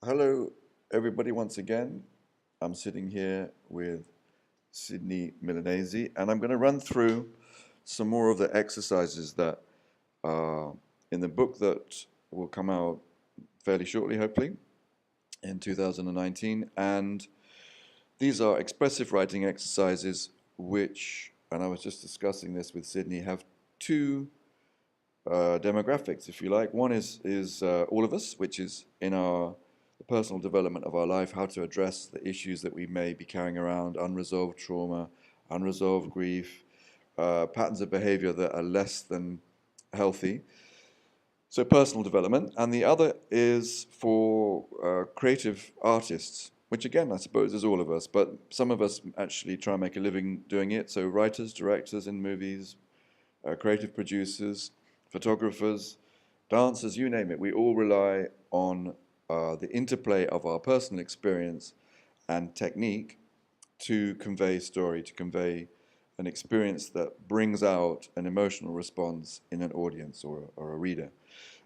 Hello, everybody, once again. I'm sitting here with Sydney Milanese, and I'm going to run through some more of the exercises that are in the book that will come out fairly shortly, hopefully, in 2019. And these are expressive writing exercises, which, and I was just discussing this with Sydney, have two demographics, if you like. One is all of us, which is in our the personal development of our life, how to address the issues that we may be carrying around, unresolved trauma, unresolved grief, patterns of behavior that are less than healthy. So personal development, and the other is for creative artists, which again I suppose is all of us, but some of us actually try and make a living doing it. So writers, directors in movies, creative producers, photographers, dancers, you name it. We all rely on the interplay of our personal experience and technique to convey story, to convey an experience that brings out an emotional response in an audience or a reader.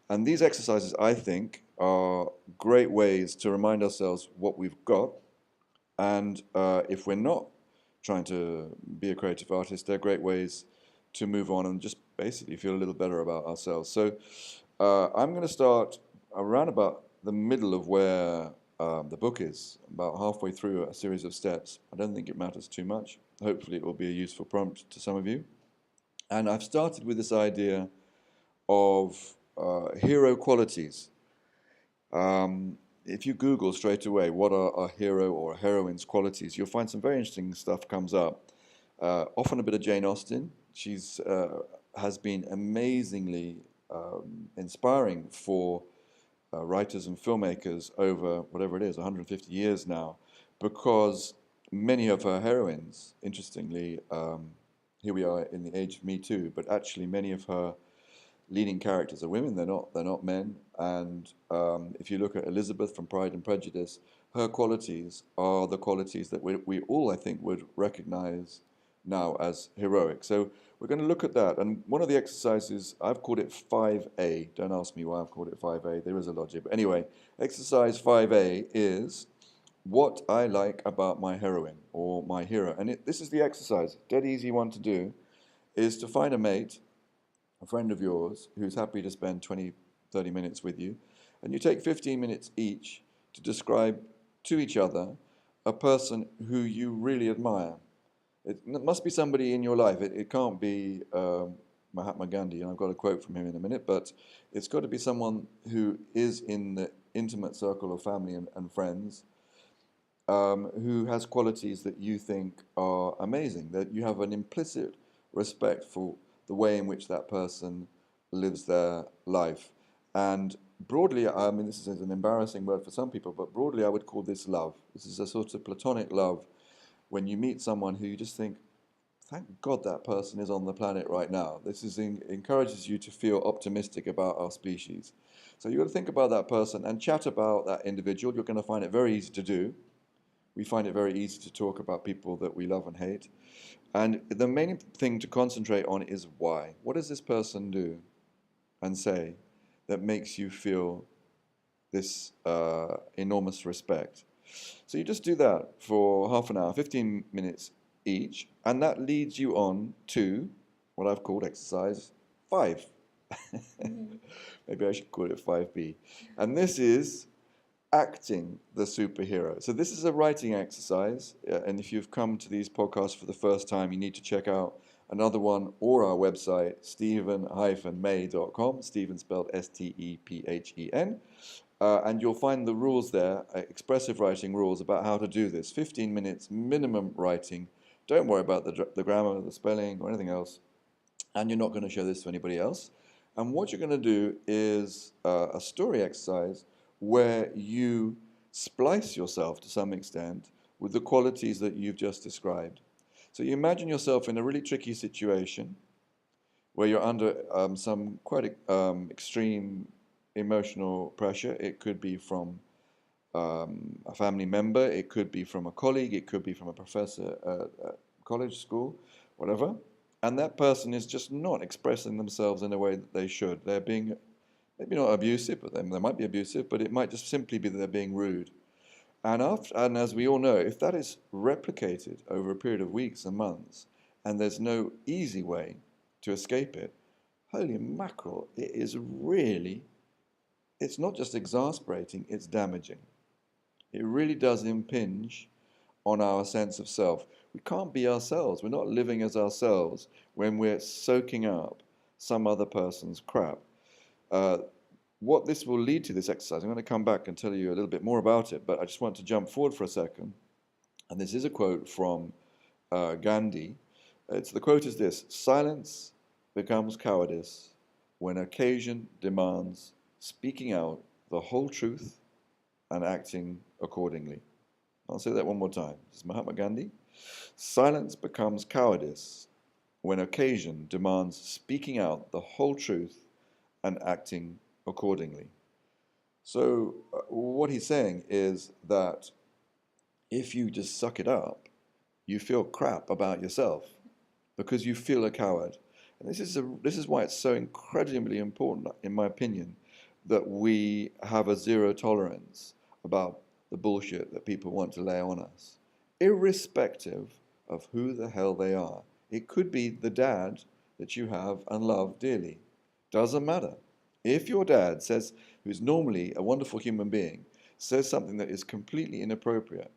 And these exercises, I think, are great ways to remind ourselves what we've got. And if we're not trying to be a creative artist, they're great ways to move on and just basically feel a little better about ourselves. So I'm going to start around about the middle of where the book is, about halfway through a series of steps. I don't think it matters too much. Hopefully it will be a useful prompt to some of you. And I've started with this idea of hero qualities. If you Google straight away what are a hero or a heroine's qualities, you'll find some very interesting stuff comes up. Often a bit of Jane Austen. She's has been amazingly inspiring for writers and filmmakers over whatever it is, 150 years now, because many of her heroines, interestingly, here we are in the age of Me Too, but actually many of her leading characters are women. They're not men. And if you look at Elizabeth from Pride and Prejudice, her qualities are the qualities that we all, I think, would recognize now as heroic. So we're going to look at that. And one of the exercises, I've called it 5A. Don't ask me why I've called it 5A. There is a logic. But anyway, exercise 5A is what I like about my heroine or my hero. And this is the exercise, dead easy one to do, is to find a mate, a friend of yours, who's happy to spend 20, 30 minutes with you, and you take 15 minutes each to describe to each other a person who you really admire. It must be somebody in your life. It can't be Mahatma Gandhi, and I've got a quote from him in a minute, but it's got to be someone who is in the intimate circle of family and friends, who has qualities that you think are amazing, that you have an implicit respect for the way in which that person lives their life. And broadly, I mean, this is an embarrassing word for some people, but broadly I would call this love. This is a sort of platonic love when you meet someone who you just think, thank God that person is on the planet right now. This encourages you to feel optimistic about our species. So you've got to think about that person and chat about that individual. You're going to find it very easy to do. We find it very easy to talk about people that we love and hate. And the main thing to concentrate on is why. What does this person do and say that makes you feel this enormous respect? So you just do that for half an hour, 15 minutes each, and that leads you on to what I've called exercise 5. Maybe I should call it 5B. And this is acting the superhero. So this is a writing exercise, and if you've come to these podcasts for the first time, you need to check out another one or our website, stephen-may.com, Stephen spelled Stephen, and you'll find the rules there, expressive writing rules about how to do this. 15 minutes minimum writing. Don't worry about the grammar, the spelling, or anything else, and you're not going to show this to anybody else. And what you're going to do is a story exercise where you splice yourself to some extent with the qualities that you've just described. So you imagine yourself in a really tricky situation where you're under some quite extreme emotional pressure. It could be from a family member, it could be from a colleague, it could be from a professor at college, school, whatever. And that person is just not expressing themselves in a way that they should. They're being Maybe not abusive, but they might be abusive, but it might just simply be that they're being rude. And as we all know, if that is replicated over a period of weeks and months, and there's no easy way to escape it, holy mackerel, it is really, it's not just exasperating, it's damaging. It really does impinge on our sense of self. We can't be ourselves. We're not living as ourselves when we're soaking up some other person's crap. Uh, what this will lead to, this exercise, I'm going to come back and tell you a little bit more about it, but I just want to jump forward for a second. And this is a quote from Gandhi. The quote is this: "Silence becomes cowardice when occasion demands speaking out the whole truth and acting accordingly." I'll say that one more time. This is Mahatma Gandhi. "Silence becomes cowardice when occasion demands speaking out the whole truth and acting accordingly." So, what he's saying is that if you just suck it up, you feel crap about yourself because you feel a coward. And this is why it's so incredibly important, in my opinion, that we have a zero tolerance about the bullshit that people want to lay on us, irrespective of who the hell they are. It could be the dad that you have and love dearly. Doesn't matter. If your dad says, who's normally a wonderful human being, says something that is completely inappropriate,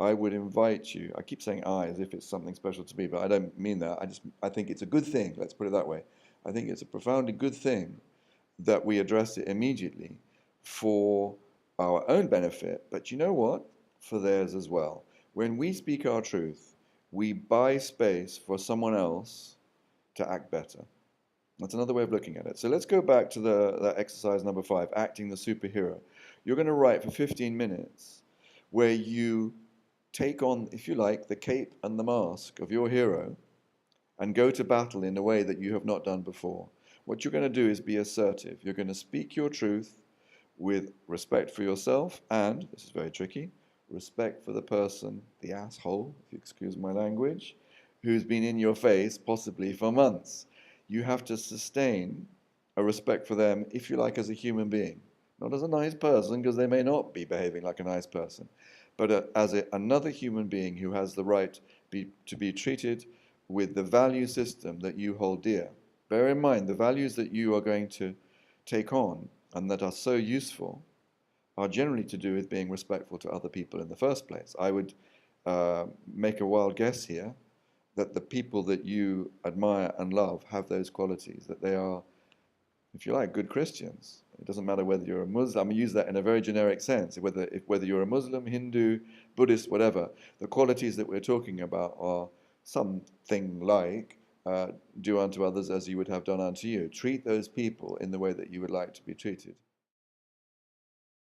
I would invite you. I keep saying I as if it's something special to me, but I don't mean that. I think it's a good thing. Let's put it that way. I think it's a profoundly good thing that we address it immediately for our own benefit, but you know what? For theirs as well. When we speak our truth, we buy space for someone else to act better. That's another way of looking at it. So let's go back to that exercise number 5, acting the superhero. You're going to write for 15 minutes where you take on, if you like, the cape and the mask of your hero and go to battle in a way that you have not done before. What you're going to do is be assertive. You're going to speak your truth with respect for yourself and, this is very tricky, respect for the person, the asshole, if you excuse my language, who's been in your face possibly for months. You have to sustain a respect for them, if you like, as a human being. Not as a nice person, because they may not be behaving like a nice person, but another human being who has the right to be treated with the value system that you hold dear. Bear in mind, the values that you are going to take on and that are so useful are generally to do with being respectful to other people in the first place. I would make a wild guess here that the people that you admire and love have those qualities, that they are, if you like, good Christians. It doesn't matter whether you're a Muslim. I use that in a very generic sense. Whether you're a Muslim, Hindu, Buddhist, whatever, the qualities that we're talking about are something like do unto others as you would have done unto you. Treat those people in the way that you would like to be treated.